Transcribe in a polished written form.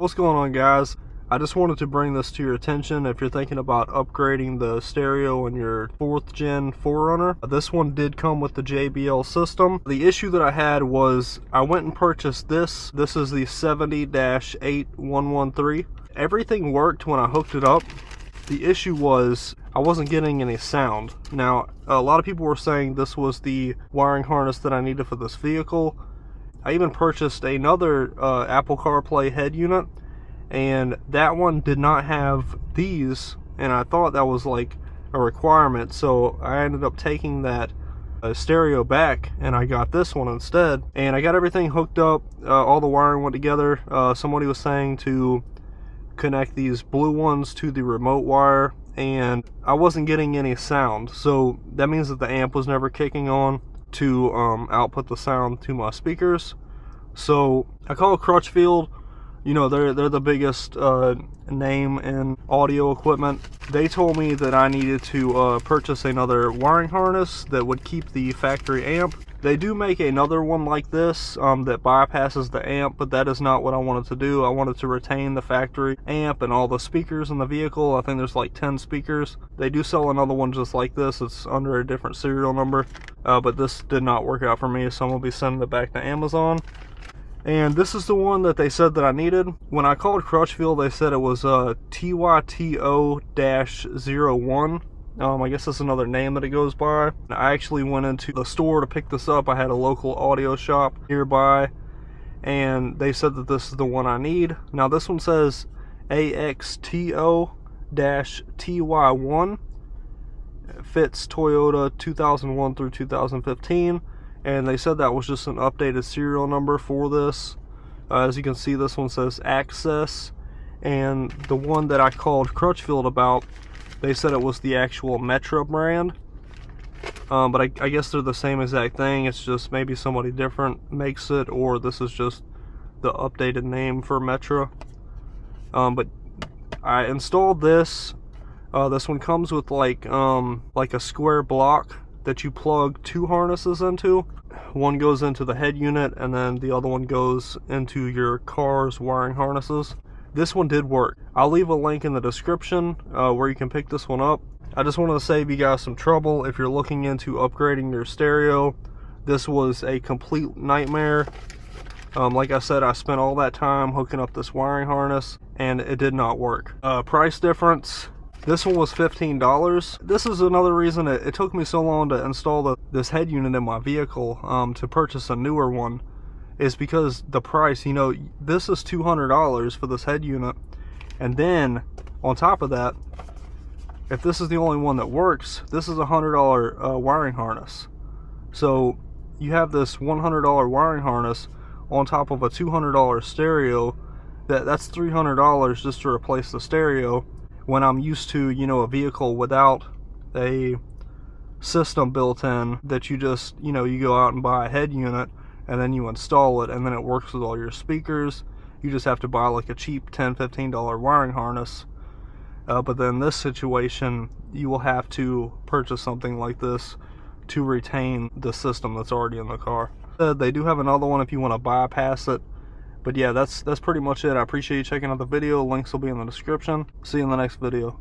What's going on, guys? I just wanted to bring this to your attention. If you're thinking about upgrading the stereo in your 4th gen 4Runner, this one did come with the JBL system. The issue that I had was I went and purchased this. This is the 70-8113. Everything worked when I hooked it up. The issue was I wasn't getting any sound. Now, a lot of people were saying this was the wiring harness that I needed for this vehicle. I even purchased another Apple CarPlay head unit, and that one did not have these, and I thought that was like a requirement, so I ended up taking that stereo back and I got this one instead, and I got everything hooked up. All the wiring went together. Somebody was saying to connect these blue ones to the remote wire, and I wasn't getting any sound, so that means that the amp was never kicking on to output the sound to my speakers. So I called Crutchfield. You know, they're the biggest name in audio equipment. They told me that I needed to purchase another wiring harness that would keep the factory amp. They do make another one like this that bypasses the amp, but that is not what I wanted to do. I wanted to retain the factory amp and all the speakers in the vehicle. I think there's like 10 speakers. They do sell another one just like this. It's under a different serial number, but this did not work out for me, so I'm going to be sending it back to Amazon. And this is the one that they said that I needed. When I called Crutchfield, they said it was TYTO-01. I guess that's another name that it goes by. I actually went into the store to pick this up. I had a local audio shop nearby, and they said that this is the one I need. Now this one says AXTO-TY1. It fits Toyota 2001 through 2015. And they said that was just an updated serial number for this. As you can see, this one says Access, and the one that I called Crutchfield about, they said it was the actual Metro brand. But I guess they're the same exact thing. It's just maybe somebody different makes it, or this is just the updated name for Metro. But I installed this. This one comes with like a square block that you plug two harnesses into. One goes into the head unit, and then the other one goes into your car's wiring harnesses. This one did work. I'll leave a link in the description where you can pick this one up. I just wanted to save you guys some trouble. If you're looking into upgrading your stereo, this was a complete nightmare. Like I said, I spent all that time hooking up this wiring harness, and it did not work. Price difference. This one was $15. This is another reason it took me so long to install this head unit in my vehicle to purchase a newer one, is because the price. You know, this is $200 for this head unit, and then on top of that, if this is the only one that works, this is a $100 wiring harness. So you have this $100 wiring harness on top of a $200 stereo. That's $300 just to replace the stereo, when I'm used to, you know, a vehicle without a system built in, that you just, you know, you go out and buy a head unit and then you install it and then it works with all your speakers. You just have to buy like a cheap $10-15 wiring harness. But then this situation, you will have to purchase something like this to retain the system that's already in the car. They do have another one if you want to bypass it. But yeah, that's pretty much it. I appreciate you checking out the video. Links will be in the description. See you in the next video.